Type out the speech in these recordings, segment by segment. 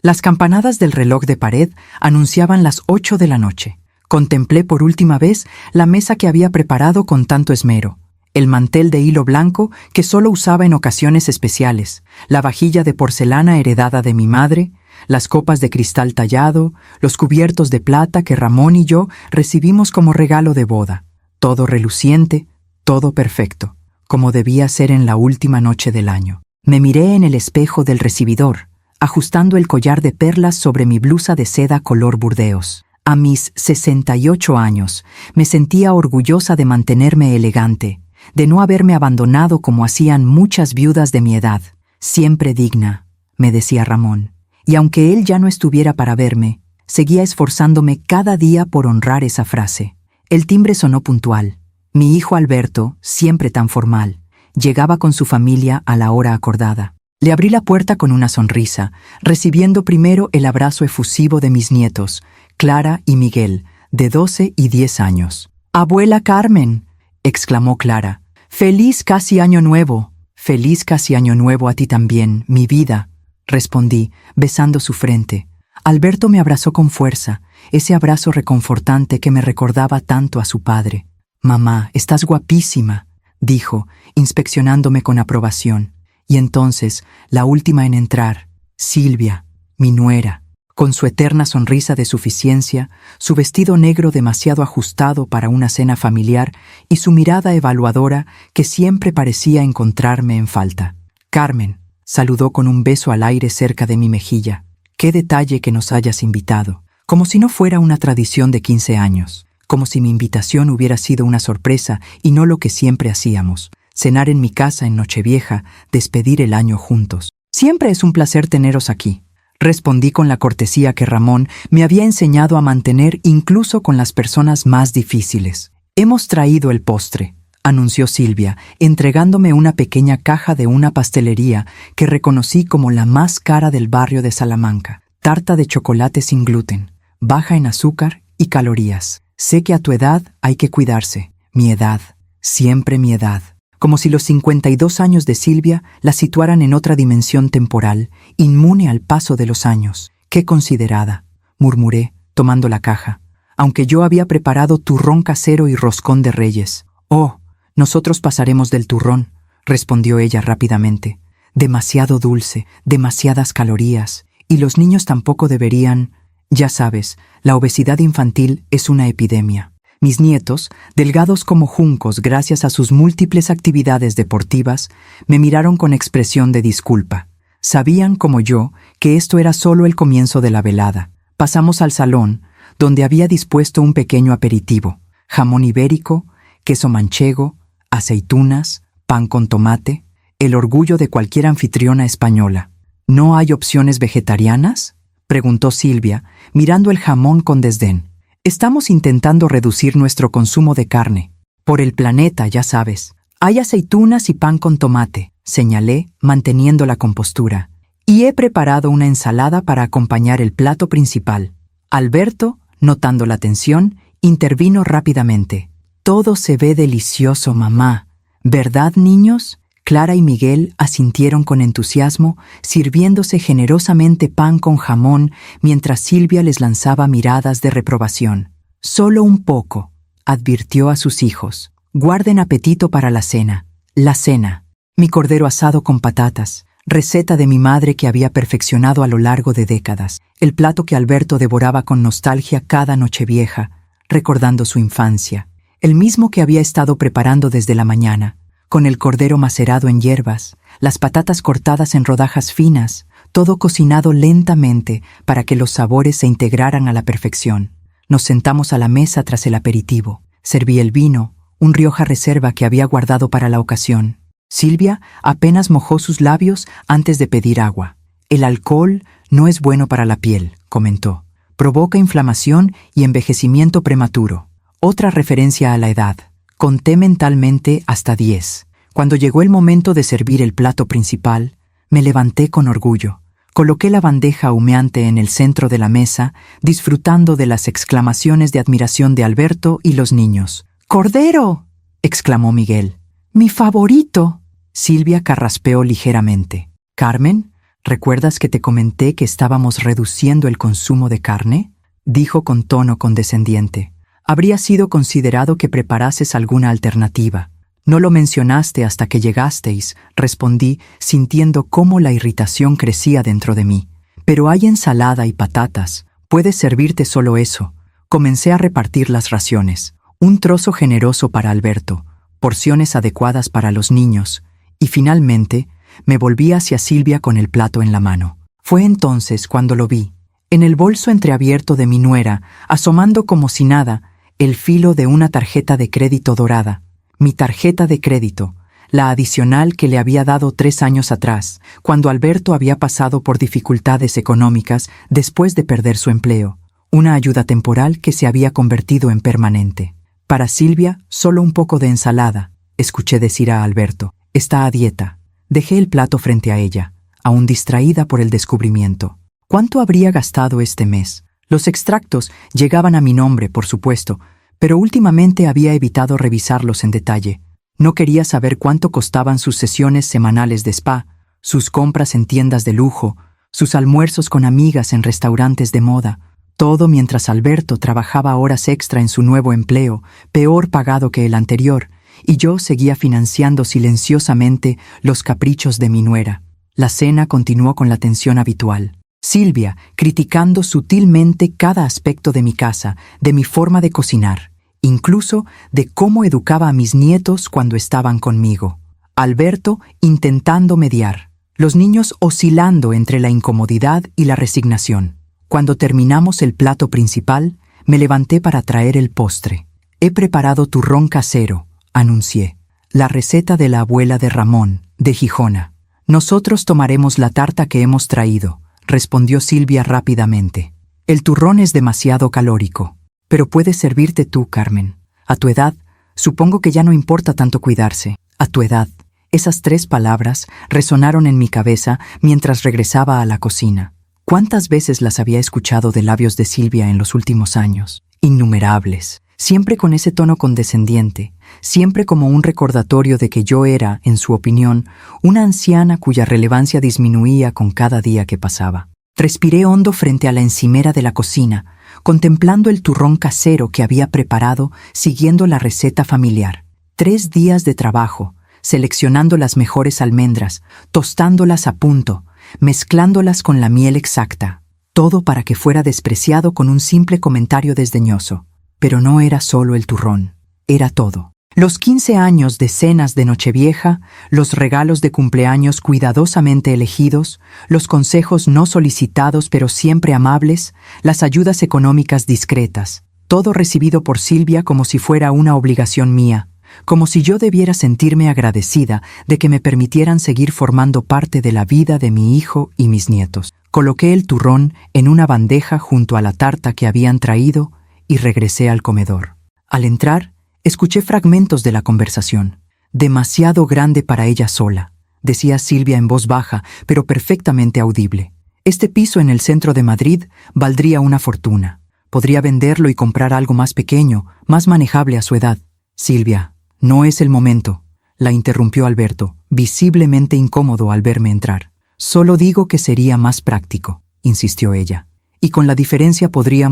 Las campanadas del reloj de pared anunciaban las 8 de la noche. Contemplé por última vez la mesa que había preparado con tanto esmero, el mantel de hilo blanco que solo usaba en ocasiones especiales, la vajilla de porcelana heredada de mi madre, las copas de cristal tallado, los cubiertos de plata que Ramón y yo recibimos como regalo de boda. Todo reluciente, todo perfecto, como debía ser en la última noche del año. Me miré en el espejo del recibidor, ajustando el collar de perlas sobre mi blusa de seda color burdeos. A mis 68 años, me sentía orgullosa de mantenerme elegante, de no haberme abandonado como hacían muchas viudas de mi edad. Siempre digna, me decía Ramón. Y aunque él ya no estuviera para verme, seguía esforzándome cada día por honrar esa frase. El timbre sonó puntual. Mi hijo Alberto, siempre tan formal, llegaba con su familia a la hora acordada. Le abrí la puerta con una sonrisa, recibiendo primero el abrazo efusivo de mis nietos, Clara y Miguel, de 12 y 10 años. «Abuela Carmen», exclamó Clara, «¡Feliz casi año nuevo! ¡Feliz casi año nuevo a ti también, mi vida!», respondí, besando su frente. Alberto me abrazó con fuerza, ese abrazo reconfortante que me recordaba tanto a su padre. «Mamá, estás guapísima», dijo, inspeccionándome con aprobación. Y entonces, la última en entrar, Silvia, mi nuera, con su eterna sonrisa de suficiencia, su vestido negro demasiado ajustado para una cena familiar y su mirada evaluadora que siempre parecía encontrarme en falta. «Carmen», saludó con un beso al aire cerca de mi mejilla. «Qué detalle que nos hayas invitado», como si no fuera una tradición de 15 años, como si mi invitación hubiera sido una sorpresa y no lo que siempre hacíamos, cenar en mi casa en Nochevieja, despedir el año juntos. «Siempre es un placer teneros aquí», respondí con la cortesía que Ramón me había enseñado a mantener incluso con las personas más difíciles. «Hemos traído el postre», anunció Silvia, entregándome una pequeña caja de una pastelería que reconocí como la más cara del barrio de Salamanca. Tarta de chocolate sin gluten, baja en azúcar y calorías. Sé que a tu edad hay que cuidarse. Mi edad, siempre mi edad. Como si los 52 años de Silvia la situaran en otra dimensión temporal, inmune al paso de los años. «Qué considerada», murmuré, tomando la caja, aunque yo había preparado turrón casero y roscón de reyes. «Oh, nosotros pasaremos del turrón», respondió ella rápidamente. «Demasiado dulce, demasiadas calorías, y los niños tampoco deberían... Ya sabes, la obesidad infantil es una epidemia». Mis nietos, delgados como juncos gracias a sus múltiples actividades deportivas, me miraron con expresión de disculpa. Sabían, como yo, que esto era solo el comienzo de la velada. Pasamos al salón, donde había dispuesto un pequeño aperitivo: jamón ibérico, queso manchego, aceitunas, pan con tomate, el orgullo de cualquier anfitriona española. «¿No hay opciones vegetarianas?», preguntó Silvia, mirando el jamón con desdén. «Estamos intentando reducir nuestro consumo de carne. Por el planeta, ya sabes. Hay aceitunas y pan con tomate», señalé, manteniendo la compostura. «Y he preparado una ensalada para acompañar el plato principal». Alberto, notando la tensión, intervino rápidamente. «Todo se ve delicioso, mamá. ¿Verdad, niños?». Clara y Miguel asintieron con entusiasmo, sirviéndose generosamente pan con jamón mientras Silvia les lanzaba miradas de reprobación. «Solo un poco», advirtió a sus hijos. «Guarden apetito para la cena». La cena. Mi cordero asado con patatas, receta de mi madre que había perfeccionado a lo largo de décadas. El plato que Alberto devoraba con nostalgia cada Nochevieja, recordando su infancia. El mismo que había estado preparando desde la mañana, con el cordero macerado en hierbas, las patatas cortadas en rodajas finas, todo cocinado lentamente para que los sabores se integraran a la perfección. Nos sentamos a la mesa tras el aperitivo. Serví el vino, un Rioja Reserva que había guardado para la ocasión. Silvia apenas mojó sus labios antes de pedir agua. «El alcohol no es bueno para la piel», comentó. «Provoca inflamación y envejecimiento prematuro». Otra referencia a la edad. Conté mentalmente hasta 10. Cuando llegó el momento de servir el plato principal, me levanté con orgullo. Coloqué la bandeja humeante en el centro de la mesa, disfrutando de las exclamaciones de admiración de Alberto y los niños. «¡Cordero!», exclamó Miguel. «¡Mi favorito!». Silvia carraspeó ligeramente. «Carmen, ¿Recuerdas que te comenté que estábamos reduciendo el consumo de carne? Dijo con tono condescendiente. Habría sido considerado que preparases alguna alternativa. No lo mencionaste hasta que llegasteis, respondí, sintiendo cómo la irritación crecía dentro de mí. Pero hay ensalada y patatas. Puedes servirte solo eso. Comencé a repartir las raciones. Un trozo generoso para Alberto, porciones adecuadas para los niños, y finalmente me volví hacia Silvia con el plato en la mano. Fue entonces cuando lo vi, en el bolso entreabierto de mi nuera, asomando como si nada, el filo de una tarjeta de crédito dorada. Mi tarjeta de crédito, la adicional que le había dado 3 años atrás, cuando Alberto había pasado por dificultades económicas después de perder su empleo. Una ayuda temporal que se había convertido en permanente. Para Silvia, solo un poco de ensalada, escuché decir a Alberto. Está a dieta. Dejé el plato frente a ella, aún distraída por el descubrimiento. ¿Cuánto habría gastado este mes? Los extractos llegaban a mi nombre, por supuesto, pero últimamente había evitado revisarlos en detalle. No quería saber cuánto costaban sus sesiones semanales de spa, sus compras en tiendas de lujo, sus almuerzos con amigas en restaurantes de moda. Todo mientras Alberto trabajaba horas extra en su nuevo empleo, peor pagado que el anterior, y yo seguía financiando silenciosamente los caprichos de mi nuera. La cena continuó con la tensión habitual. Silvia, criticando sutilmente cada aspecto de mi casa, de mi forma de cocinar, incluso de cómo educaba a mis nietos cuando estaban conmigo. Alberto intentando mediar, los niños oscilando entre la incomodidad y la resignación. Cuando terminamos el plato principal, me levanté para traer el postre. He preparado turrón casero, anuncié. La receta de la abuela de Ramón, de Gijona. Nosotros tomaremos la tarta que hemos traído, respondió Silvia rápidamente. El turrón es demasiado calórico. Pero puedes servirte tú, Carmen. A tu edad, supongo que ya no importa tanto cuidarse. A tu edad. Esas 3 palabras resonaron en mi cabeza mientras regresaba a la cocina. ¿Cuántas veces las había escuchado de labios de Silvia en los últimos años? Innumerables. Siempre con ese tono condescendiente, siempre como un recordatorio de que yo era, en su opinión, una anciana cuya relevancia disminuía con cada día que pasaba. Respiré hondo frente a la encimera de la cocina, contemplando el turrón casero que había preparado siguiendo la receta familiar. 3 días de trabajo, seleccionando las mejores almendras, tostándolas a punto, mezclándolas con la miel exacta, todo para que fuera despreciado con un simple comentario desdeñoso. Pero no era solo el turrón, era todo. Los 15 años de cenas de Nochevieja, los regalos de cumpleaños cuidadosamente elegidos, los consejos no solicitados pero siempre amables, las ayudas económicas discretas, todo recibido por Silvia como si fuera una obligación mía, como si yo debiera sentirme agradecida de que me permitieran seguir formando parte de la vida de mi hijo y mis nietos. Coloqué el turrón en una bandeja junto a la tarta que habían traído y regresé al comedor. Al entrar, escuché fragmentos de la conversación. Demasiado grande para ella sola, decía Silvia en voz baja, pero perfectamente audible. Este piso en el centro de Madrid valdría una fortuna. Podría venderlo y comprar algo más pequeño, más manejable a su edad. Silvia, no es el momento, la interrumpió Alberto, visiblemente incómodo al verme entrar. Solo digo que sería más práctico, insistió ella. Y con la diferencia podría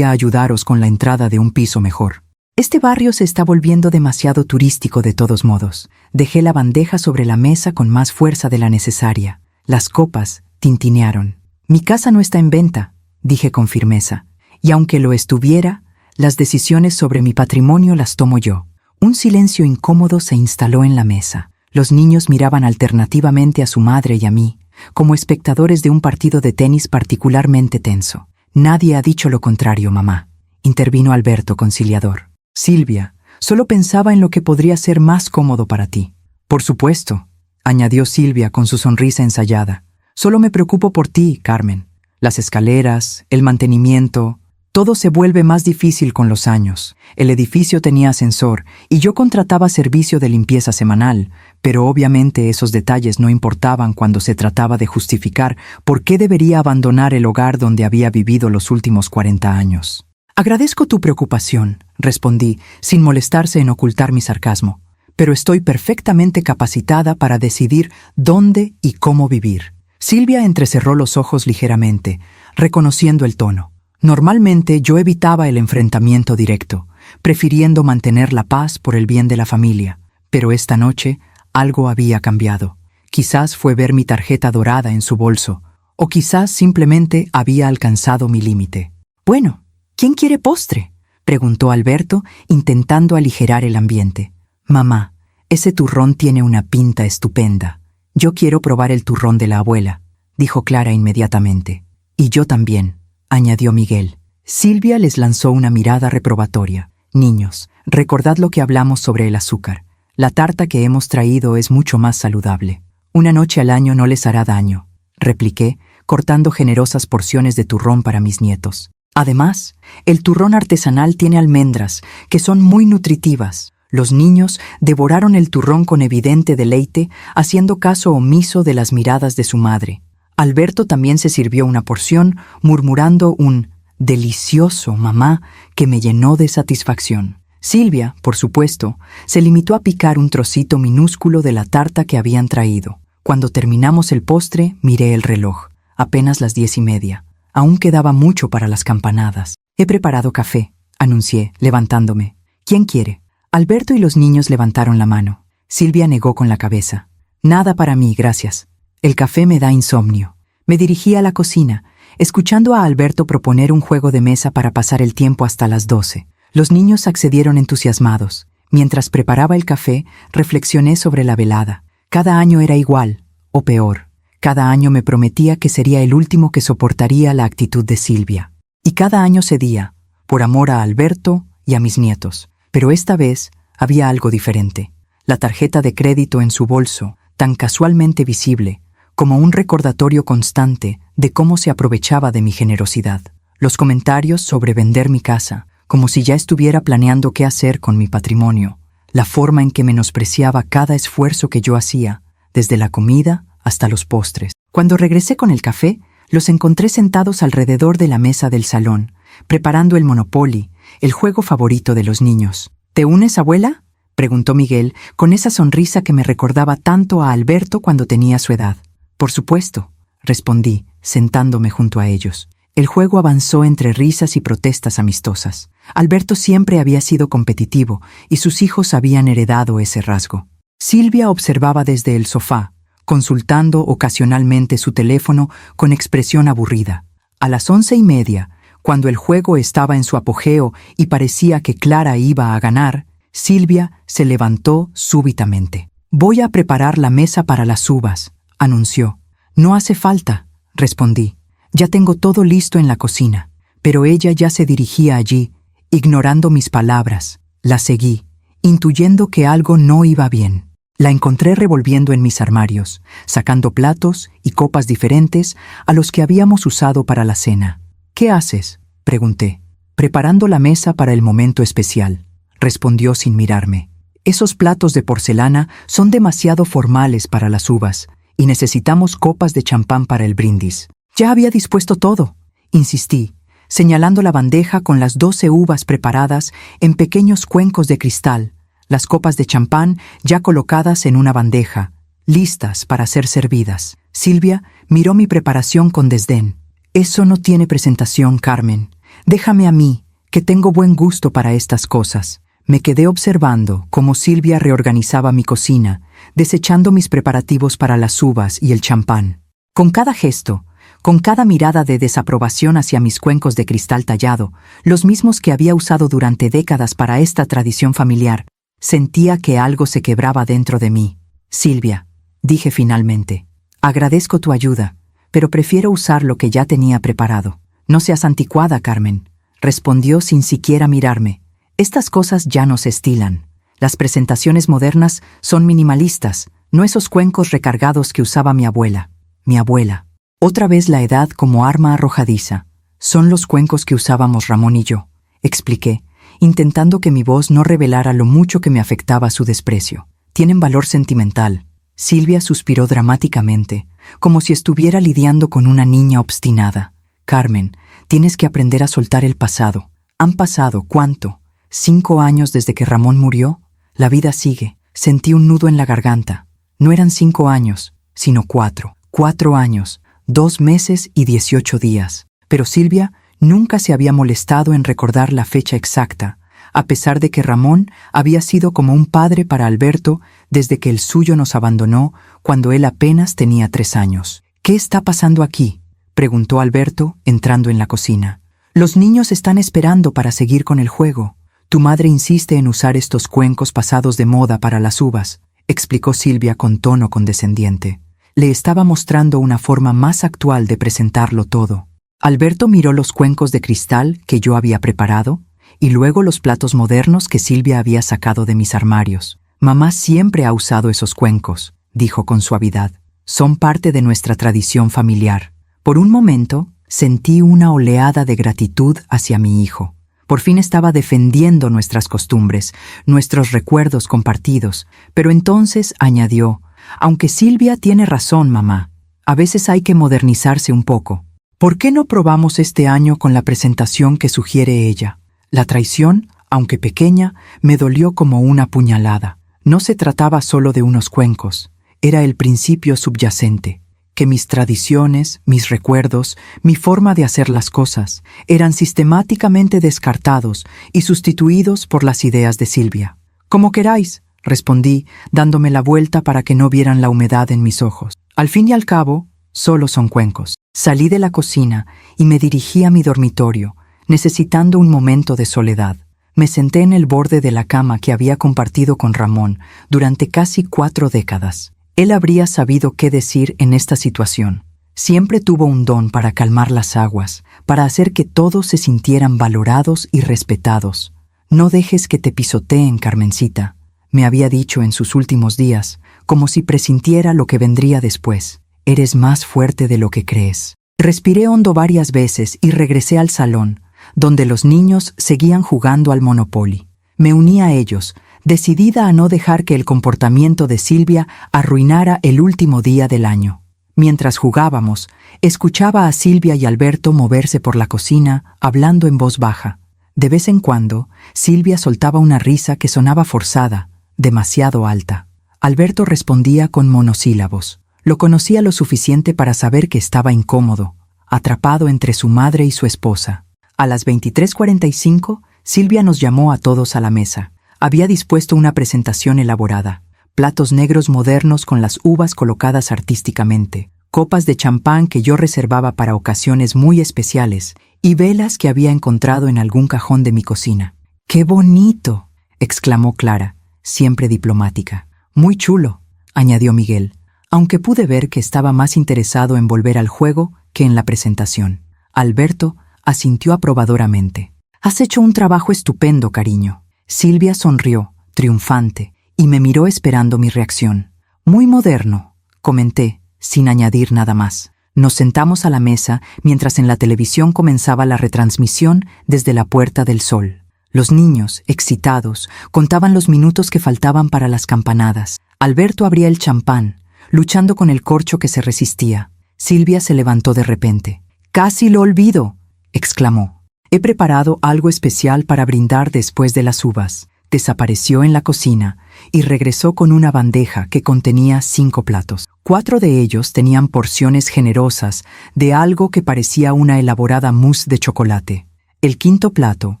ayudaros con la entrada de un piso mejor. Este barrio se está volviendo demasiado turístico de todos modos. Dejé la bandeja sobre la mesa con más fuerza de la necesaria. Las copas tintinearon. Mi casa no está en venta, dije con firmeza. Y aunque lo estuviera, las decisiones sobre mi patrimonio las tomo yo. Un silencio incómodo se instaló en la mesa. Los niños miraban alternativamente a su madre y a mí, como espectadores de un partido de tenis particularmente tenso. Nadie ha dicho lo contrario, mamá, intervino Alberto conciliador. Silvia, solo pensaba en lo que podría ser más cómodo para ti. Por supuesto, añadió Silvia con su sonrisa ensayada. Solo me preocupo por ti, Carmen. Las escaleras, el mantenimiento, todo se vuelve más difícil con los años. El edificio tenía ascensor y yo contrataba servicio de limpieza semanal, pero obviamente esos detalles no importaban cuando se trataba de justificar por qué debería abandonar el hogar donde había vivido los últimos 40 años. Agradezco tu preocupación, respondí, sin molestarse en ocultar mi sarcasmo, pero estoy perfectamente capacitada para decidir dónde y cómo vivir. Silvia entrecerró los ojos ligeramente, reconociendo el tono. Normalmente yo evitaba el enfrentamiento directo, prefiriendo mantener la paz por el bien de la familia, pero esta noche algo había cambiado. Quizás fue ver mi tarjeta dorada en su bolso, o quizás simplemente había alcanzado mi límite. «Bueno, ¿quién quiere postre?», preguntó Alberto, intentando aligerar el ambiente. «Mamá, ese turrón tiene una pinta estupenda. Yo quiero probar el turrón de la abuela», dijo Clara inmediatamente. «Y yo también», añadió Miguel. Silvia les lanzó una mirada reprobatoria. «Niños, recordad lo que hablamos sobre el azúcar. La tarta que hemos traído es mucho más saludable. Una noche al año no les hará daño», repliqué, cortando generosas porciones de turrón para mis nietos. Además, el turrón artesanal tiene almendras, que son muy nutritivas. Los niños devoraron el turrón con evidente deleite, haciendo caso omiso de las miradas de su madre. Alberto también se sirvió una porción, murmurando un «delicioso, mamá», que me llenó de satisfacción. Silvia, por supuesto, se limitó a picar un trocito minúsculo de la tarta que habían traído. Cuando terminamos el postre, miré el reloj. Apenas las 10:30. Aún quedaba mucho para las campanadas. «He preparado café», anuncié, levantándome. «¿Quién quiere?». Alberto y los niños levantaron la mano. Silvia negó con la cabeza. «Nada para mí, gracias. El café me da insomnio». Me dirigí a la cocina, escuchando a Alberto proponer un juego de mesa para pasar el tiempo hasta las 12. Los niños accedieron entusiasmados. Mientras preparaba el café, reflexioné sobre la velada. Cada año era igual, o peor. Cada año me prometía que sería el último que soportaría la actitud de Silvia. Y cada año cedía, por amor a Alberto y a mis nietos. Pero esta vez había algo diferente. La tarjeta de crédito en su bolso, tan casualmente visible, como un recordatorio constante de cómo se aprovechaba de mi generosidad. Los comentarios sobre vender mi casa, como si ya estuviera planeando qué hacer con mi patrimonio. La forma en que menospreciaba cada esfuerzo que yo hacía, desde la comida hasta los postres. Cuando regresé con el café, los encontré sentados alrededor de la mesa del salón, preparando el Monopoly, el juego favorito de los niños. «¿Te unes, abuela?», preguntó Miguel, con esa sonrisa que me recordaba tanto a Alberto cuando tenía su edad. «Por supuesto», respondí, sentándome junto a ellos. El juego avanzó entre risas y protestas amistosas. Alberto siempre había sido competitivo y sus hijos habían heredado ese rasgo. Silvia observaba desde el sofá, consultando ocasionalmente su teléfono con expresión aburrida. A las 11:30, cuando el juego estaba en su apogeo y parecía que Clara iba a ganar, Silvia se levantó súbitamente. «Voy a preparar la mesa para las uvas», anunció. «No hace falta», respondí. «Ya tengo todo listo en la cocina». Pero ella ya se dirigía allí, ignorando mis palabras. La seguí, intuyendo que algo no iba bien. La encontré revolviendo en mis armarios, sacando platos y copas diferentes a los que habíamos usado para la cena. «¿Qué haces?», pregunté. «Preparando la mesa para el momento especial», respondió sin mirarme. «Esos platos de porcelana son demasiado formales para las uvas y necesitamos copas de champán para el brindis». «Ya había dispuesto todo», insistí, señalando la bandeja con las 12 uvas preparadas en pequeños cuencos de cristal, las copas de champán ya colocadas en una bandeja, listas para ser servidas. Silvia miró mi preparación con desdén. «Eso no tiene presentación, Carmen. Déjame a mí, que tengo buen gusto para estas cosas». Me quedé observando cómo Silvia reorganizaba mi cocina, desechando mis preparativos para las uvas y el champán. Con cada gesto, con cada mirada de desaprobación hacia mis cuencos de cristal tallado, los mismos que había usado durante décadas para esta tradición familiar, sentía que algo se quebraba dentro de mí. «Silvia», dije finalmente, «agradezco tu ayuda, pero prefiero usar lo que ya tenía preparado». «No seas anticuada, Carmen», respondió sin siquiera mirarme. «Estas cosas ya no se estilan. Las presentaciones modernas son minimalistas, no esos cuencos recargados que usaba mi abuela». Mi abuela. Otra vez la edad como arma arrojadiza. «Son los cuencos que usábamos Ramón y yo», expliqué, intentando que mi voz no revelara lo mucho que me afectaba su desprecio. «Tienen valor sentimental». Silvia suspiró dramáticamente, como si estuviera lidiando con una niña obstinada. «Carmen, tienes que aprender a soltar el pasado. Han pasado, ¿cuánto? 5 años desde que Ramón murió. La vida sigue. Sentí un nudo en la garganta. No eran 5 años, sino 4. 4 años, 2 meses y 18 días. Pero Silvia nunca se había molestado en recordar la fecha exacta, a pesar de que Ramón había sido como un padre para Alberto desde que el suyo nos abandonó cuando él apenas tenía 3 años. «¿Qué está pasando aquí?», preguntó Alberto, entrando en la cocina. «Los niños están esperando para seguir con el juego. Tu madre insiste en usar estos cuencos pasados de moda para las uvas», explicó Silvia con tono condescendiente. Le estaba mostrando una forma más actual de presentarlo todo. Alberto miró los cuencos de cristal que yo había preparado y luego los platos modernos que Silvia había sacado de mis armarios. «Mamá siempre ha usado esos cuencos», dijo con suavidad. «Son parte de nuestra tradición familiar». Por un momento, sentí una oleada de gratitud hacia mi hijo. Por fin estaba defendiendo nuestras costumbres, nuestros recuerdos compartidos, pero entonces añadió: «Aunque Silvia tiene razón, mamá, a veces hay que modernizarse un poco. ¿Por qué no probamos este año con la presentación que sugiere ella?». La traición, aunque pequeña, me dolió como una puñalada. No se trataba solo de unos cuencos, era el principio subyacente, que mis tradiciones, mis recuerdos, mi forma de hacer las cosas, eran sistemáticamente descartados y sustituidos por las ideas de Silvia. «Como queráis», respondí, dándome la vuelta para que no vieran la humedad en mis ojos. «Al fin y al cabo, solo son cuencos». Salí de la cocina y me dirigí a mi dormitorio, necesitando un momento de soledad. Me senté en el borde de la cama que había compartido con Ramón durante casi 4 décadas. Él habría sabido qué decir en esta situación. Siempre tuvo un don para calmar las aguas, para hacer que todos se sintieran valorados y respetados. «No dejes que te pisoteen, Carmencita», me había dicho en sus últimos días, como si presintiera lo que vendría después. «Eres más fuerte de lo que crees». Respiré hondo varias veces y regresé al salón, donde los niños seguían jugando al Monopoly. Me uní a ellos, decidida a no dejar que el comportamiento de Silvia arruinara el último día del año. Mientras jugábamos, escuchaba a Silvia y Alberto moverse por la cocina, hablando en voz baja. De vez en cuando, Silvia soltaba una risa que sonaba forzada, demasiado alta. Alberto respondía con monosílabos. Lo conocía lo suficiente para saber que estaba incómodo, atrapado entre su madre y su esposa. A las 23:45, Silvia nos llamó a todos a la mesa. Había dispuesto una presentación elaborada, platos negros modernos con las uvas colocadas artísticamente, copas de champán que yo reservaba para ocasiones muy especiales y velas que había encontrado en algún cajón de mi cocina. «¡Qué bonito!», exclamó Clara, siempre diplomática. «Muy chulo», añadió Miguel, aunque pude ver que estaba más interesado en volver al juego que en la presentación. Alberto asintió aprobadoramente. «Has hecho un trabajo estupendo, cariño». Silvia sonrió, triunfante, y me miró esperando mi reacción. «Muy moderno», comenté, sin añadir nada más. Nos sentamos a la mesa mientras en la televisión comenzaba la retransmisión desde la Puerta del Sol. Los niños, excitados, contaban los minutos que faltaban para las campanadas. Alberto abría el champán, luchando con el corcho que se resistía. Silvia se levantó de repente. «¡Casi lo olvido!», exclamó. «He preparado algo especial para brindar después de las uvas». Desapareció en la cocina y regresó con una bandeja que contenía 5 platos. 4 de ellos tenían porciones generosas de algo que parecía una elaborada mousse de chocolate. El 5.º plato,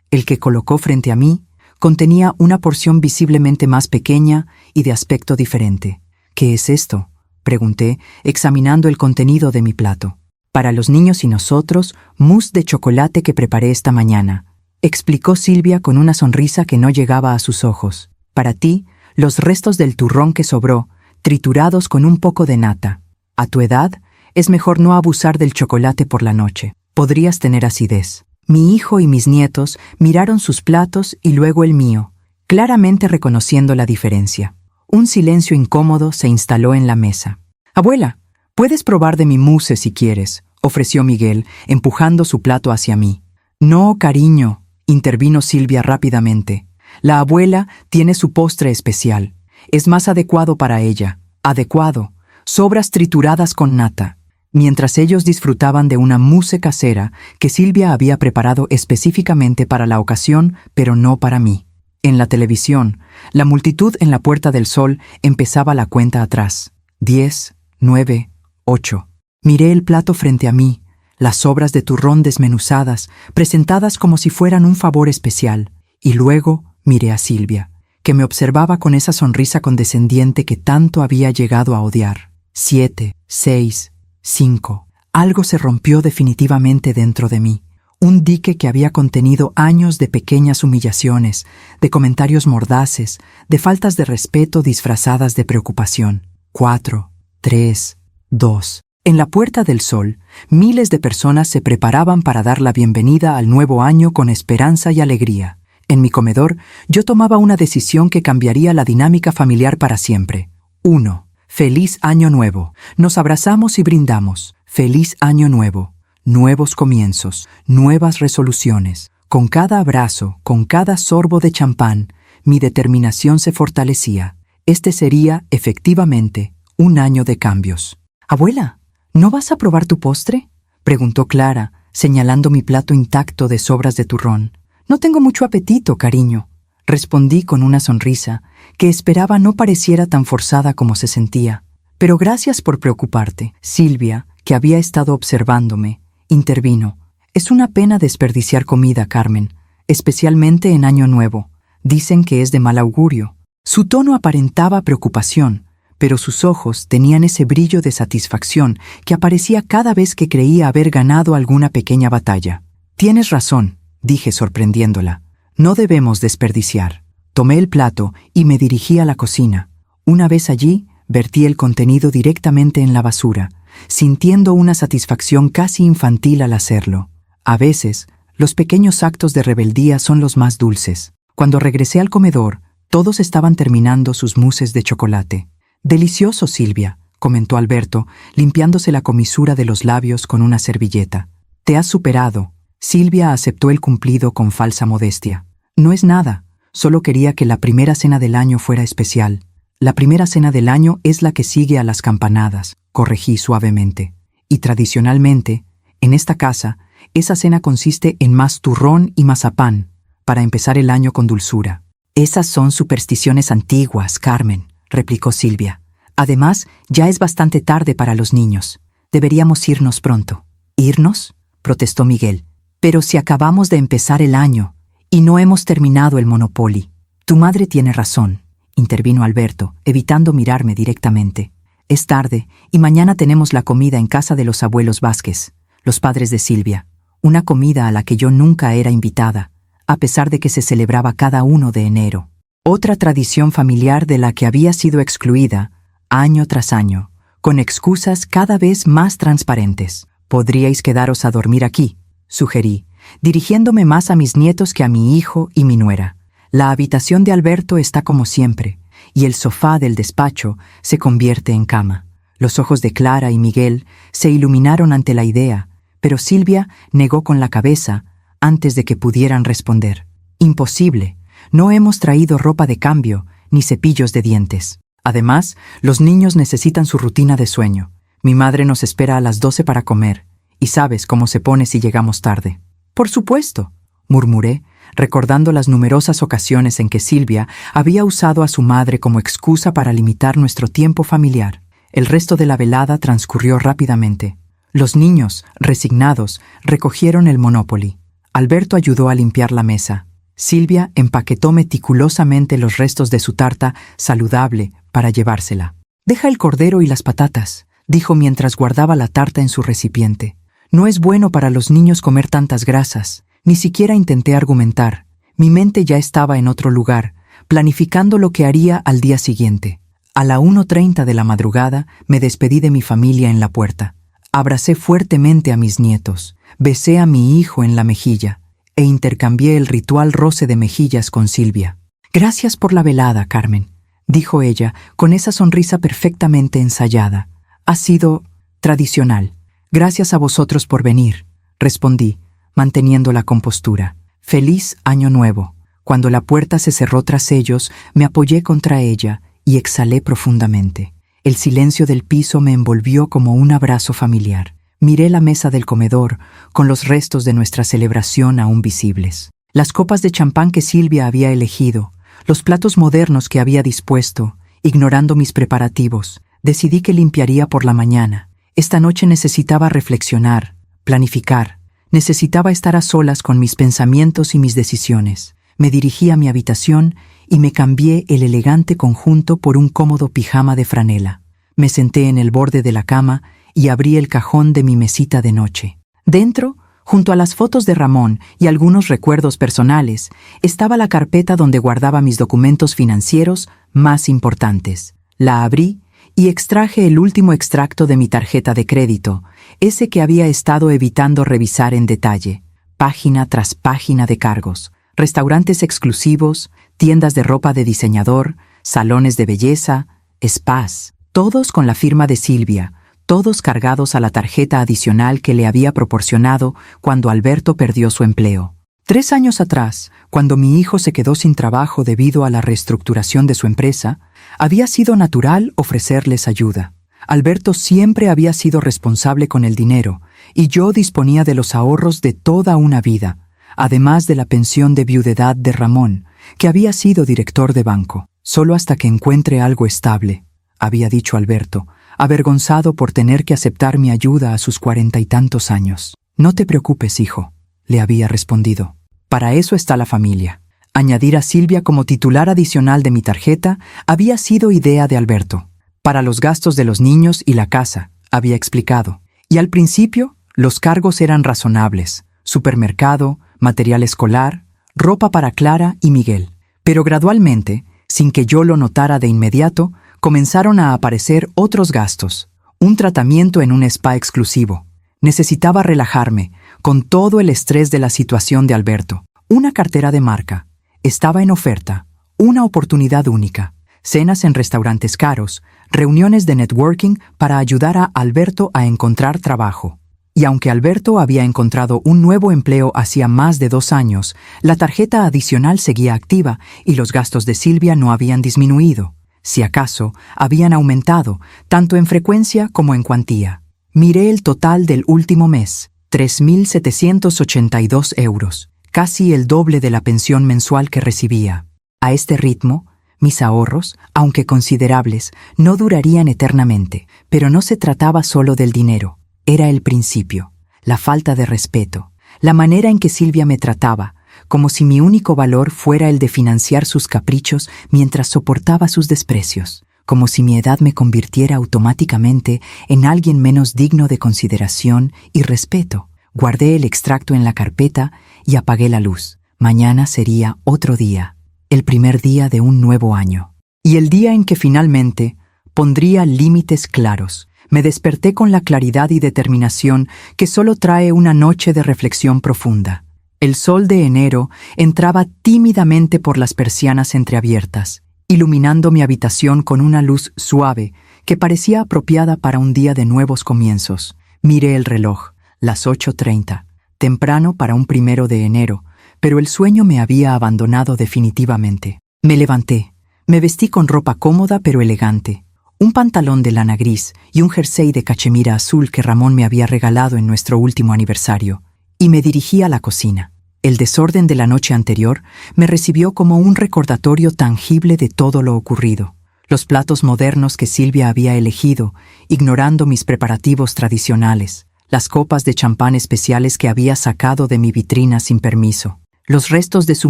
el que colocó frente a mí, contenía una porción visiblemente más pequeña y de aspecto diferente. «¿Qué es esto?», pregunté, examinando el contenido de mi plato. «Para los niños y nosotros, mousse de chocolate que preparé esta mañana», explicó Silvia con una sonrisa que no llegaba a sus ojos. «Para ti, los restos del turrón que sobró, triturados con un poco de nata. A tu edad, es mejor no abusar del chocolate por la noche. Podrías tener acidez». Mi hijo y mis nietos miraron sus platos y luego el mío, claramente reconociendo la diferencia. Un silencio incómodo se instaló en la mesa. «Abuela, puedes probar de mi mousse si quieres», ofreció Miguel, empujando su plato hacia mí. «No, cariño», intervino Silvia rápidamente. «La abuela tiene su postre especial. Es más adecuado para ella. Adecuado. Sobras trituradas con nata». Mientras ellos disfrutaban de una mousse casera que Silvia había preparado específicamente para la ocasión, pero no para mí. En la televisión, la multitud en la Puerta del Sol empezaba la cuenta atrás. 10, 9, 8. Miré el plato frente a mí, las sobras de turrón desmenuzadas, presentadas como si fueran un favor especial, y luego miré a Silvia, que me observaba con esa sonrisa condescendiente que tanto había llegado a odiar. 7, 6, 5. Algo se rompió definitivamente dentro de mí. Un dique que había contenido años de pequeñas humillaciones, de comentarios mordaces, de faltas de respeto disfrazadas de preocupación. 4, 3, 2. En la Puerta del Sol, miles de personas se preparaban para dar la bienvenida al nuevo año con esperanza y alegría. En mi comedor, yo tomaba una decisión que cambiaría la dinámica familiar para siempre. 1. Feliz Año Nuevo. Nos abrazamos y brindamos. Feliz Año Nuevo. Nuevos comienzos, nuevas resoluciones. Con cada abrazo, con cada sorbo de champán, mi determinación se fortalecía. Este sería, efectivamente, un año de cambios. «Abuela, ¿no vas a probar tu postre?», preguntó Clara, señalando mi plato intacto de sobras de turrón. «No tengo mucho apetito, cariño», respondí con una sonrisa que esperaba no pareciera tan forzada como se sentía. «Pero gracias por preocuparte». Silvia, que había estado observándome, intervino. «Es una pena desperdiciar comida, Carmen, especialmente en Año Nuevo. Dicen que es de mal augurio». Su tono aparentaba preocupación, pero sus ojos tenían ese brillo de satisfacción que aparecía cada vez que creía haber ganado alguna pequeña batalla. «Tienes razón», dije sorprendiéndola. «No debemos desperdiciar». Tomé el plato y me dirigí a la cocina. Una vez allí, vertí el contenido directamente en la basura, sintiendo una satisfacción casi infantil al hacerlo. A veces, los pequeños actos de rebeldía son los más dulces. Cuando regresé al comedor, todos estaban terminando sus mousses de chocolate. «Delicioso, Silvia», comentó Alberto, limpiándose la comisura de los labios con una servilleta. «Te has superado». Silvia aceptó el cumplido con falsa modestia. «No es nada, solo quería que la primera cena del año fuera especial». «La primera cena del año es la que sigue a las campanadas», corregí suavemente. «Y tradicionalmente, en esta casa, esa cena consiste en más turrón y mazapán, para empezar el año con dulzura». «Esas son supersticiones antiguas, Carmen», replicó Silvia. «Además, ya es bastante tarde para los niños. Deberíamos irnos pronto». «¿Irnos?», protestó Miguel. «Pero si acabamos de empezar el año y no hemos terminado el Monopoly». «Tu madre tiene razón», intervino Alberto, evitando mirarme directamente. «Es tarde y mañana tenemos la comida en casa de los abuelos Vázquez, los padres de Silvia. Una comida a la que yo nunca era invitada, a pesar de que se celebraba cada 1 de enero. Otra tradición familiar de la que había sido excluida, año tras año, con excusas cada vez más transparentes. «Podríais quedaros a dormir aquí», sugerí, dirigiéndome más a mis nietos que a mi hijo y mi nuera. «La habitación de Alberto está como siempre, y el sofá del despacho se convierte en cama». Los ojos de Clara y Miguel se iluminaron ante la idea, pero Silvia negó con la cabeza antes de que pudieran responder. «Imposible. No hemos traído ropa de cambio, ni cepillos de dientes. Además, los niños necesitan su rutina de sueño. Mi madre nos espera a las 12 para comer, y sabes cómo se pone si llegamos tarde». «Por supuesto», murmuré, recordando las numerosas ocasiones en que Silvia había usado a su madre como excusa para limitar nuestro tiempo familiar. El resto de la velada transcurrió rápidamente. Los niños, resignados, recogieron el Monopoly. Alberto ayudó a limpiar la mesa. Silvia empaquetó meticulosamente los restos de su tarta saludable para llevársela. «Deja el cordero y las patatas», dijo mientras guardaba la tarta en su recipiente. «No es bueno para los niños comer tantas grasas». Ni siquiera intenté argumentar. Mi mente ya estaba en otro lugar, planificando lo que haría al día siguiente. A la 1:30 de la madrugada me despedí de mi familia en la puerta. Abracé fuertemente a mis nietos, besé a mi hijo en la mejilla e intercambié el ritual roce de mejillas con Silvia. «Gracias por la velada, Carmen», dijo ella con esa sonrisa perfectamente ensayada. «Ha sido tradicional. Gracias a vosotros por venir», respondí, manteniendo la compostura. «Feliz Año Nuevo». Cuando la puerta se cerró tras ellos, me apoyé contra ella y exhalé profundamente. El silencio del piso me envolvió como un abrazo familiar. Miré la mesa del comedor, con los restos de nuestra celebración aún visibles. Las copas de champán que Silvia había elegido, los platos modernos que había dispuesto, ignorando mis preparativos, decidí que limpiaría por la mañana. Esta noche necesitaba reflexionar, planificar. Necesitaba estar a solas con mis pensamientos y mis decisiones. Me dirigí a mi habitación y me cambié el elegante conjunto por un cómodo pijama de franela. Me senté en el borde de la cama y abrí el cajón de mi mesita de noche. Dentro, junto a las fotos de Ramón y algunos recuerdos personales, estaba la carpeta donde guardaba mis documentos financieros más importantes. La abrí y extraje el último extracto de mi tarjeta de crédito, ese que había estado evitando revisar en detalle, página tras página de cargos, restaurantes exclusivos, tiendas de ropa de diseñador, salones de belleza, spas, todos con la firma de Silvia, todos cargados a la tarjeta adicional que le había proporcionado cuando Alberto perdió su empleo. 3 años atrás, cuando mi hijo se quedó sin trabajo debido a la reestructuración de su empresa, había sido natural ofrecerles ayuda. Alberto siempre había sido responsable con el dinero, y yo disponía de los ahorros de toda una vida, además de la pensión de viudedad de Ramón, que había sido director de banco. Solo hasta que encuentre algo estable, había dicho Alberto, avergonzado por tener que aceptar mi ayuda a sus 40 y tantos años. No te preocupes, hijo, le había respondido. Para eso está la familia. Añadir a Silvia como titular adicional de mi tarjeta había sido idea de Alberto. Para los gastos de los niños y la casa, había explicado. Y al principio, los cargos eran razonables. Supermercado, material escolar, ropa para Clara y Miguel. Pero gradualmente, sin que yo lo notara de inmediato, comenzaron a aparecer otros gastos. Un tratamiento en un spa exclusivo. Necesitaba relajarme, con todo el estrés de la situación de Alberto. Una cartera de marca. Estaba en oferta. Una oportunidad única. Cenas en restaurantes caros. Reuniones de networking para ayudar a Alberto a encontrar trabajo. Y aunque Alberto había encontrado un nuevo empleo hacía más de 2 años, la tarjeta adicional seguía activa y los gastos de Silvia no habían disminuido. Si acaso, habían aumentado, tanto en frecuencia como en cuantía. Miré el total del último mes, 3.782 euros, casi el doble de la pensión mensual que recibía. A este ritmo, mis ahorros, aunque considerables, no durarían eternamente, pero no se trataba solo del dinero. Era el principio, la falta de respeto, la manera en que Silvia me trataba, como si mi único valor fuera el de financiar sus caprichos mientras soportaba sus desprecios, como si mi edad me convirtiera automáticamente en alguien menos digno de consideración y respeto. Guardé el extracto en la carpeta y apagué la luz. Mañana sería otro día, el primer día de un nuevo año. Y el día en que finalmente pondría límites claros. Me desperté con la claridad y determinación que solo trae una noche de reflexión profunda. El sol de enero entraba tímidamente por las persianas entreabiertas, iluminando mi habitación con una luz suave que parecía apropiada para un día de nuevos comienzos. Miré el reloj, las 8:30, temprano para un 1 de enero, pero el sueño me había abandonado definitivamente. Me levanté, me vestí con ropa cómoda pero elegante, un pantalón de lana gris y un jersey de cachemira azul que Ramón me había regalado en nuestro último aniversario, y me dirigí a la cocina. El desorden de la noche anterior me recibió como un recordatorio tangible de todo lo ocurrido. Los platos modernos que Silvia había elegido, ignorando mis preparativos tradicionales, las copas de champán especiales que había sacado de mi vitrina sin permiso, los restos de su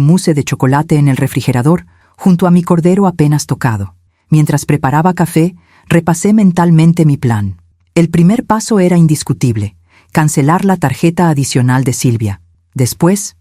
mousse de chocolate en el refrigerador junto a mi cordero apenas tocado. Mientras preparaba café, repasé mentalmente mi plan. El primer paso era indiscutible: cancelar la tarjeta adicional de Silvia. Después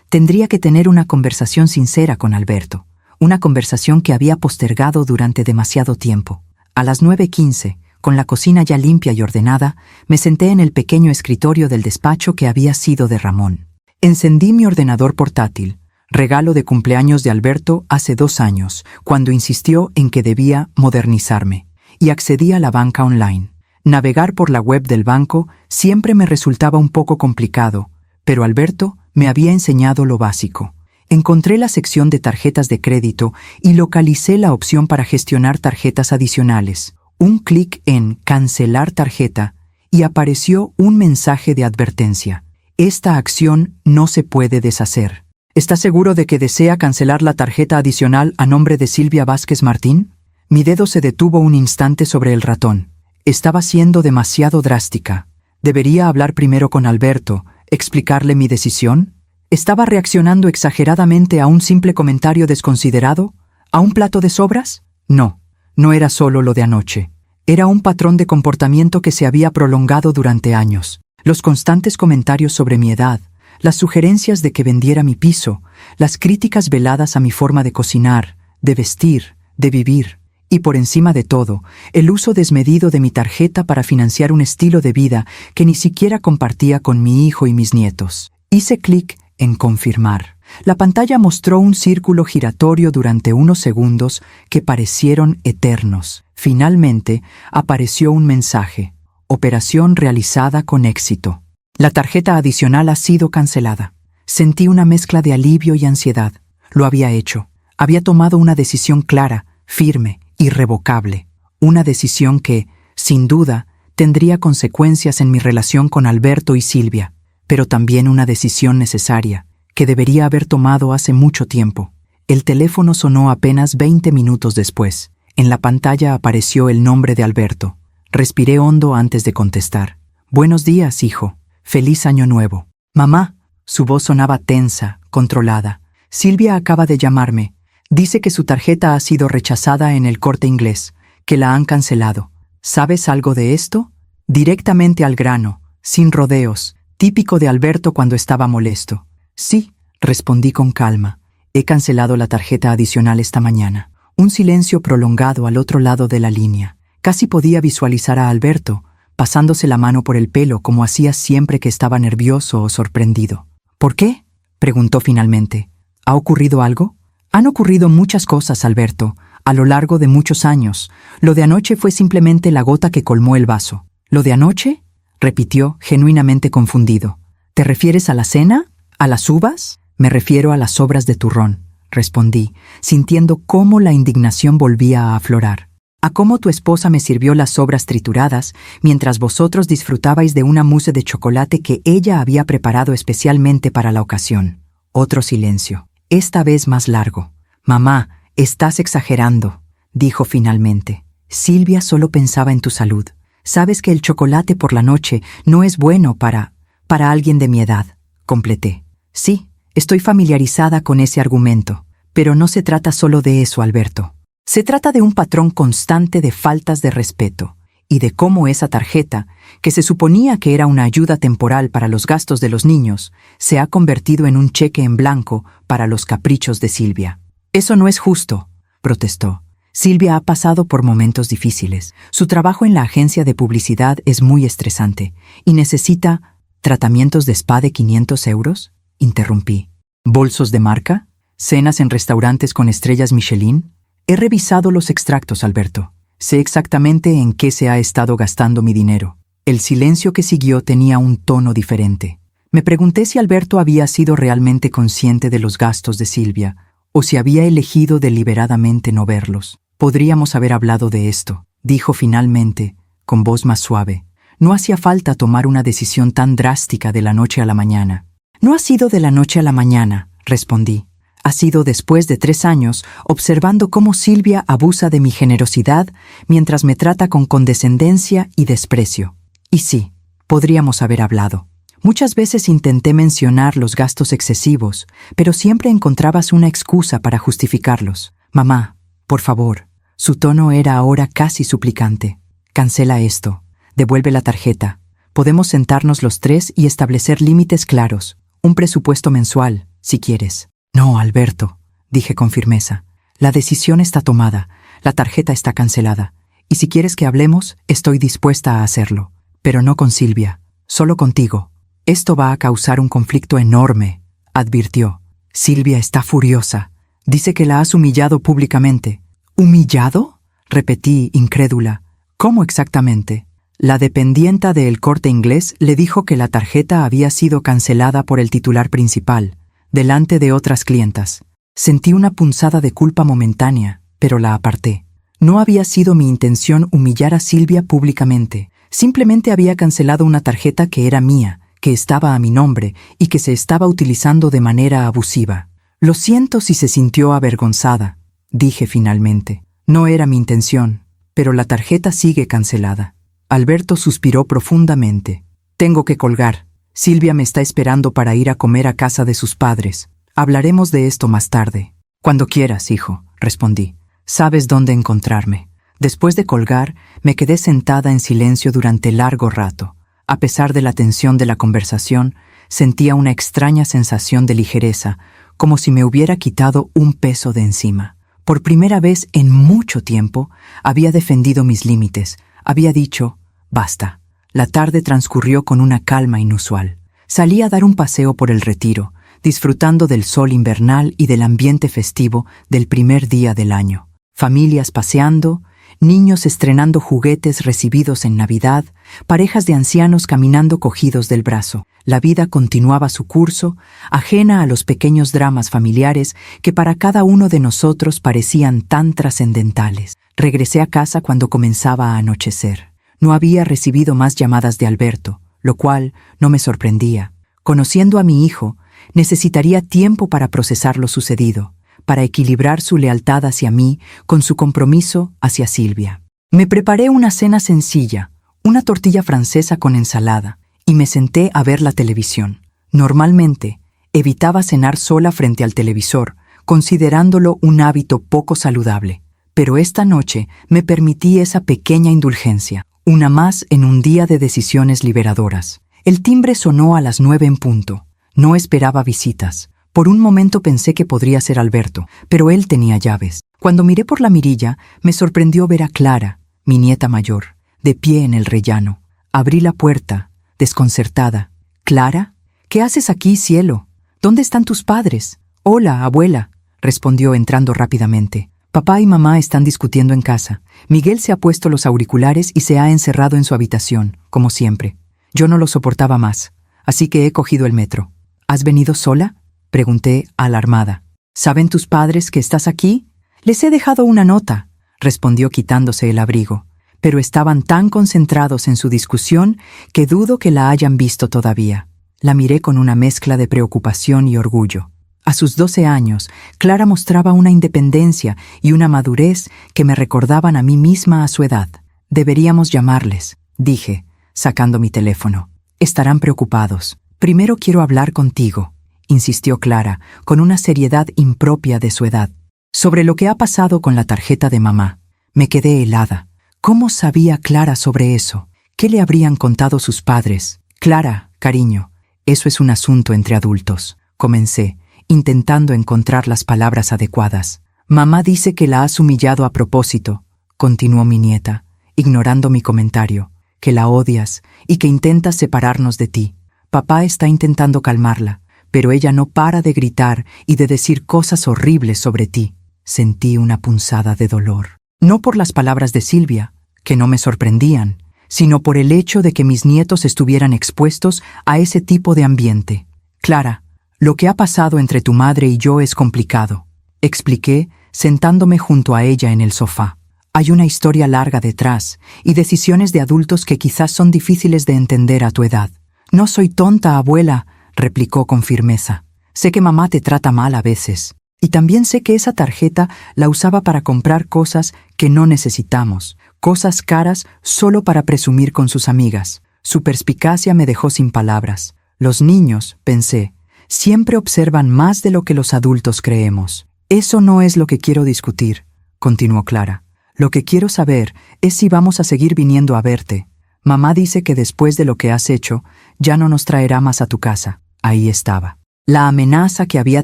tendría que tener una conversación sincera con Alberto, una conversación que había postergado durante demasiado tiempo. A las 9:15, con la cocina ya limpia y ordenada, me senté en el pequeño escritorio del despacho que había sido de Ramón. Encendí mi ordenador portátil, regalo de cumpleaños de Alberto hace 2 años, cuando insistió en que debía modernizarme, y accedí a la banca online. Navegar por la web del banco siempre me resultaba un poco complicado, pero Alberto me había enseñado lo básico. Encontré la sección de tarjetas de crédito y localicé la opción para gestionar tarjetas adicionales. Un clic en «Cancelar tarjeta» y apareció un mensaje de advertencia. Esta acción no se puede deshacer. ¿Está seguro de que desea cancelar la tarjeta adicional a nombre de Silvia Vázquez Martín? Mi dedo se detuvo un instante sobre el ratón. Estaba siendo demasiado drástica. ¿Debería hablar primero con Alberto, explicarle mi decisión? ¿Estaba reaccionando exageradamente a un simple comentario desconsiderado? ¿A un plato de sobras? No, no era solo lo de anoche. Era un patrón de comportamiento que se había prolongado durante años. Los constantes comentarios sobre mi edad, las sugerencias de que vendiera mi piso, las críticas veladas a mi forma de cocinar, de vestir, de vivir, y por encima de todo, el uso desmedido de mi tarjeta para financiar un estilo de vida que ni siquiera compartía con mi hijo y mis nietos. Hice clic en confirmar. La pantalla mostró un círculo giratorio durante unos segundos que parecieron eternos. Finalmente, apareció un mensaje. Operación realizada con éxito. La tarjeta adicional ha sido cancelada. Sentí una mezcla de alivio y ansiedad. Lo había hecho. Había tomado una decisión clara, firme, irrevocable. Una decisión que, sin duda, tendría consecuencias en mi relación con Alberto y Silvia, pero también una decisión necesaria, que debería haber tomado hace mucho tiempo. El teléfono sonó apenas 20 minutos después. En la pantalla apareció el nombre de Alberto. Respiré hondo antes de contestar. Buenos días, hijo. Feliz año nuevo. Mamá. Su voz sonaba tensa, controlada. Silvia acaba de llamarme. Dice que su tarjeta ha sido rechazada en el Corte Inglés, que la han cancelado. ¿Sabes algo de esto? Directamente al grano, sin rodeos, típico de Alberto cuando estaba molesto. Sí, respondí con calma. He cancelado la tarjeta adicional esta mañana. Un silencio prolongado al otro lado de la línea. Casi podía visualizar a Alberto, pasándose la mano por el pelo como hacía siempre que estaba nervioso o sorprendido. ¿Por qué?, preguntó finalmente. ¿Ha ocurrido algo? Han ocurrido muchas cosas, Alberto, a lo largo de muchos años. Lo de anoche fue simplemente la gota que colmó el vaso. ¿Lo de anoche?, repitió, genuinamente confundido. ¿Te refieres a la cena? ¿A las uvas? Me refiero a las sobras de turrón, respondí, sintiendo cómo la indignación volvía a aflorar. A cómo tu esposa me sirvió las sobras trituradas mientras vosotros disfrutabais de una mousse de chocolate que ella había preparado especialmente para la ocasión. Otro silencio, esta vez más largo. Mamá, estás exagerando, dijo finalmente. Silvia solo pensaba en tu salud. Sabes que el chocolate por la noche no es bueno para alguien de mi edad, completé. Sí, estoy familiarizada con ese argumento, pero no se trata solo de eso, Alberto. Se trata de un patrón constante de faltas de respeto y de cómo esa tarjeta, que se suponía que era una ayuda temporal para los gastos de los niños, se ha convertido en un cheque en blanco para los caprichos de Silvia. Eso no es justo, protestó. Silvia ha pasado por momentos difíciles. Su trabajo en la agencia de publicidad es muy estresante y necesita ¿tratamientos de spa de 500 euros? Interrumpí. ¿Bolsos de marca? ¿Cenas en restaurantes con estrellas Michelin? He revisado los extractos, Alberto. Sé exactamente en qué se ha estado gastando mi dinero. El silencio que siguió tenía un tono diferente. Me pregunté si Alberto había sido realmente consciente de los gastos de Silvia, o si había elegido deliberadamente no verlos. Podríamos haber hablado de esto, dijo finalmente, con voz más suave. No hacía falta tomar una decisión tan drástica de la noche a la mañana. No ha sido de la noche a la mañana, respondí. Ha sido después de 3 años observando cómo Silvia abusa de mi generosidad mientras me trata con condescendencia y desprecio. Y sí, podríamos haber hablado. Muchas veces intenté mencionar los gastos excesivos, pero siempre encontrabas una excusa para justificarlos. Mamá, por favor. Su tono era ahora casi suplicante. Cancela esto. Devuelve la tarjeta. Podemos sentarnos los 3 y establecer límites claros. Un presupuesto mensual, si quieres. No, Alberto, dije con firmeza. La decisión está tomada, la tarjeta está cancelada, y si quieres que hablemos, estoy dispuesta a hacerlo. Pero no con Silvia, solo contigo. Esto va a causar un conflicto enorme, advirtió. Silvia está furiosa. Dice que la has humillado públicamente. ¿Humillado?, repetí, incrédula. ¿Cómo exactamente? La dependienta del Corte Inglés le dijo que la tarjeta había sido cancelada por el titular principal, delante de otras clientas. Sentí una punzada de culpa momentánea, pero la aparté. No había sido mi intención humillar a Silvia públicamente. Simplemente había cancelado una tarjeta que era mía, que estaba a mi nombre y que se estaba utilizando de manera abusiva. Lo siento si se sintió avergonzada, dije finalmente. No era mi intención, pero la tarjeta sigue cancelada. Alberto suspiró profundamente. Tengo que colgar. Silvia me está esperando para ir a comer a casa de sus padres. Hablaremos de esto más tarde. Cuando quieras, hijo, respondí. Sabes dónde encontrarme. Después de colgar, me quedé sentada en silencio durante largo rato. A pesar de la tensión de la conversación, sentía una extraña sensación de ligereza, como si me hubiera quitado un peso de encima. Por primera vez en mucho tiempo, había defendido mis límites. Había dicho, basta. La tarde transcurrió con una calma inusual. Salí a dar un paseo por el retiro, disfrutando del sol invernal y del ambiente festivo del primer día del año. Familias paseando, niños estrenando juguetes recibidos en Navidad, parejas de ancianos caminando cogidos del brazo. La vida continuaba su curso, ajena a los pequeños dramas familiares que para cada uno de nosotros parecían tan trascendentales. Regresé a casa cuando comenzaba a anochecer. No había recibido más llamadas de Alberto, lo cual no me sorprendía. Conociendo a mi hijo, necesitaría tiempo para procesar lo sucedido, para equilibrar su lealtad hacia mí con su compromiso hacia Silvia. Me preparé una cena sencilla, una tortilla francesa con ensalada, y me senté a ver la televisión. Normalmente, evitaba cenar sola frente al televisor, considerándolo un hábito poco saludable. Pero esta noche me permití esa pequeña indulgencia, una más en un día de decisiones liberadoras. El timbre sonó a las 9 en punto. No esperaba visitas. Por un momento pensé que podría ser Alberto, pero él tenía llaves. Cuando miré por la mirilla, me sorprendió ver a Clara, mi nieta mayor, de pie en el rellano. Abrí la puerta, desconcertada. «¿Clara? ¿Qué haces aquí, cielo? ¿Dónde están tus padres?» «Hola, abuela», respondió entrando rápidamente. «Papá y mamá están discutiendo en casa. Miguel se ha puesto los auriculares y se ha encerrado en su habitación, como siempre. Yo no lo soportaba más, así que he cogido el metro». «¿Has venido sola?», pregunté, alarmada. «¿Saben tus padres que estás aquí?» «Les he dejado una nota», respondió quitándose el abrigo. Pero estaban tan concentrados en su discusión que dudo que la hayan visto todavía. La miré con una mezcla de preocupación y orgullo. A sus 12 años, Clara mostraba una independencia y una madurez que me recordaban a mí misma a su edad. «Deberíamos llamarles», dije, sacando mi teléfono. «Estarán preocupados. Primero quiero hablar contigo», insistió Clara, con una seriedad impropia de su edad. «Sobre lo que ha pasado con la tarjeta de mamá». Me quedé helada. ¿Cómo sabía Clara sobre eso? ¿Qué le habrían contado sus padres? «Clara, cariño, eso es un asunto entre adultos», comencé, intentando encontrar las palabras adecuadas. «Mamá dice que la has humillado a propósito», continuó mi nieta, ignorando mi comentario, «que la odias y que intentas separarnos de ti. Papá está intentando calmarla, pero ella no para de gritar y de decir cosas horribles sobre ti». Sentí una punzada de dolor. No por las palabras de Silvia, que no me sorprendían, sino por el hecho de que mis nietos estuvieran expuestos a ese tipo de ambiente. «Clara, lo que ha pasado entre tu madre y yo es complicado», expliqué, sentándome junto a ella en el sofá. «Hay una historia larga detrás y decisiones de adultos que quizás son difíciles de entender a tu edad». «No soy tonta, abuela», replicó con firmeza. «Sé que mamá te trata mal a veces. Y también sé que esa tarjeta la usaba para comprar cosas que no necesitamos, cosas caras solo para presumir con sus amigas». Su perspicacia me dejó sin palabras. Los niños, pensé, siempre observan más de lo que los adultos creemos. «Eso no es lo que quiero discutir», continuó Clara. «Lo que quiero saber es si vamos a seguir viniendo a verte. Mamá dice que después de lo que has hecho, ya no nos traerá más a tu casa». Ahí estaba. La amenaza que había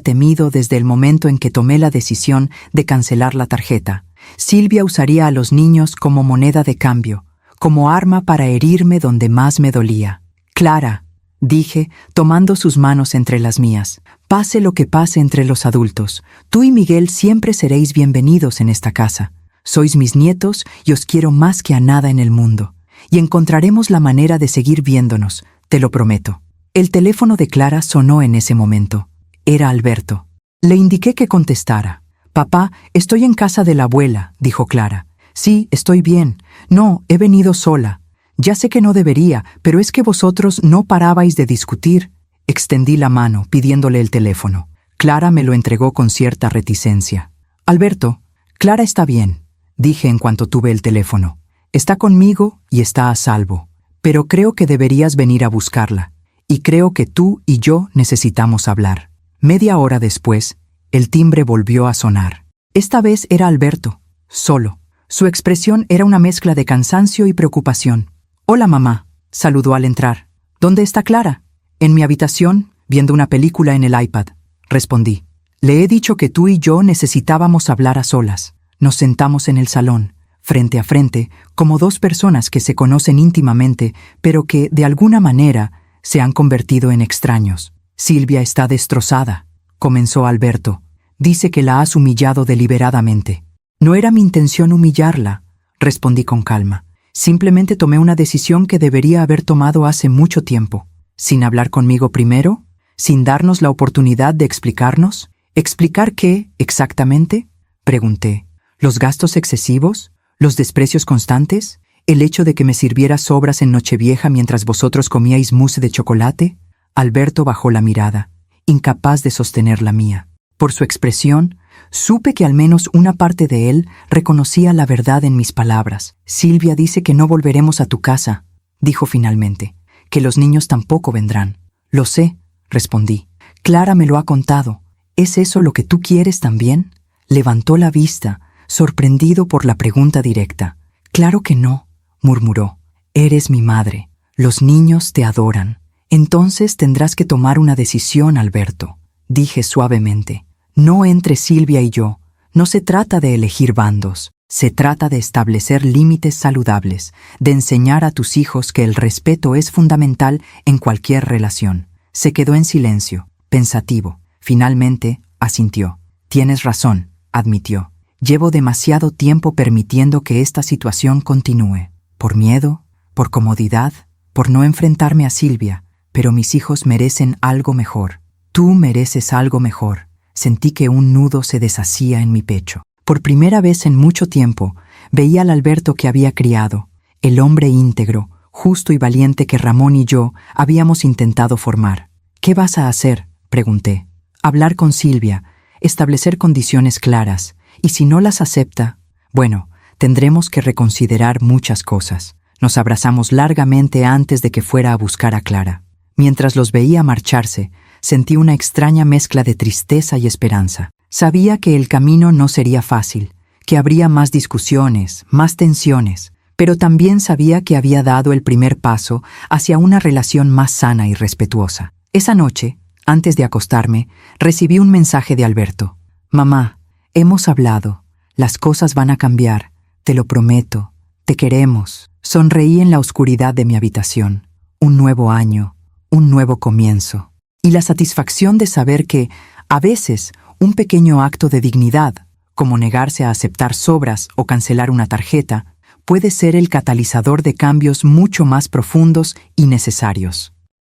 temido desde el momento en que tomé la decisión de cancelar la tarjeta. Silvia usaría a los niños como moneda de cambio, como arma para herirme donde más me dolía. «Clara», dije, tomando sus manos entre las mías, «pase lo que pase entre los adultos, tú y Miguel siempre seréis bienvenidos en esta casa. Sois mis nietos y os quiero más que a nada en el mundo. Y encontraremos la manera de seguir viéndonos, te lo prometo». El teléfono de Clara sonó en ese momento. Era Alberto. Le indiqué que contestara. «Papá, estoy en casa de la abuela», dijo Clara. «Sí, estoy bien. No, he venido sola». Ya sé que no debería, pero es que vosotros no parabais de discutir. Extendí la mano, pidiéndole el teléfono. Clara me lo entregó con cierta reticencia. Alberto, Clara está bien, dije en cuanto tuve el teléfono. Está conmigo y está a salvo. Pero creo que deberías venir a buscarla. Y creo que tú y yo necesitamos hablar. Media hora después, el timbre volvió a sonar. Esta vez era Alberto, solo. Su expresión era una mezcla de cansancio y preocupación. «Hola, mamá», saludó al entrar. «¿Dónde está Clara?» «En mi habitación, viendo una película en el iPad», respondí. «Le he dicho que tú y yo necesitábamos hablar a solas». Nos sentamos en el salón, frente a frente, como dos personas que se conocen íntimamente, pero que, de alguna manera, se han convertido en extraños. «Silvia está destrozada», comenzó Alberto. «Dice que la has humillado deliberadamente». «No era mi intención humillarla», respondí con calma. «Simplemente tomé una decisión que debería haber tomado hace mucho tiempo. ¿Sin hablar conmigo primero? ¿Sin darnos la oportunidad de explicarnos?» «¿Explicar qué, exactamente?», pregunté. ¿Los gastos excesivos? ¿Los desprecios constantes? ¿El hecho de que me sirviera sobras en Nochevieja mientras vosotros comíais mousse de chocolate?» Alberto bajó la mirada, incapaz de sostener la mía. Por su expresión, supe que al menos una parte de él reconocía la verdad en mis palabras. «Silvia dice que no volveremos a tu casa», dijo finalmente, «que los niños tampoco vendrán». «Lo sé», respondí. «Clara me lo ha contado. ¿Es eso lo que tú quieres también?» Levantó la vista, sorprendido por la pregunta directa. «Claro que no», murmuró. «Eres mi madre. Los niños te adoran. Entonces tendrás que tomar una decisión, Alberto», dije suavemente. «No entre Silvia y yo. No se trata de elegir bandos. Se trata de establecer límites saludables, de enseñar a tus hijos que el respeto es fundamental en cualquier relación». Se quedó en silencio, pensativo. Finalmente, asintió. «Tienes razón», admitió. «Llevo demasiado tiempo permitiendo que esta situación continúe. Por miedo, por comodidad, por no enfrentarme a Silvia. Pero mis hijos merecen algo mejor. Tú mereces algo mejor». Sentí que un nudo se deshacía en mi pecho. Por primera vez en mucho tiempo, veía al Alberto que había criado, el hombre íntegro, justo y valiente que Ramón y yo habíamos intentado formar. «¿Qué vas a hacer?», pregunté. «Hablar con Silvia, establecer condiciones claras, y si no las acepta, bueno, tendremos que reconsiderar muchas cosas». Nos abrazamos largamente antes de que fuera a buscar a Clara. Mientras los veía marcharse, sentí una extraña mezcla de tristeza y esperanza. Sabía que el camino no sería fácil, que habría más discusiones, más tensiones, pero también sabía que había dado el primer paso hacia una relación más sana y respetuosa. Esa noche, antes de acostarme, recibí un mensaje de Alberto. «Mamá, hemos hablado. Las cosas van a cambiar. Te lo prometo. Te queremos». Sonreí en la oscuridad de mi habitación. Un nuevo año, un nuevo comienzo. Y la satisfacción de saber que, a veces, un pequeño acto de dignidad, como negarse a aceptar sobras o cancelar una tarjeta, puede ser el catalizador de cambios mucho más profundos y necesarios.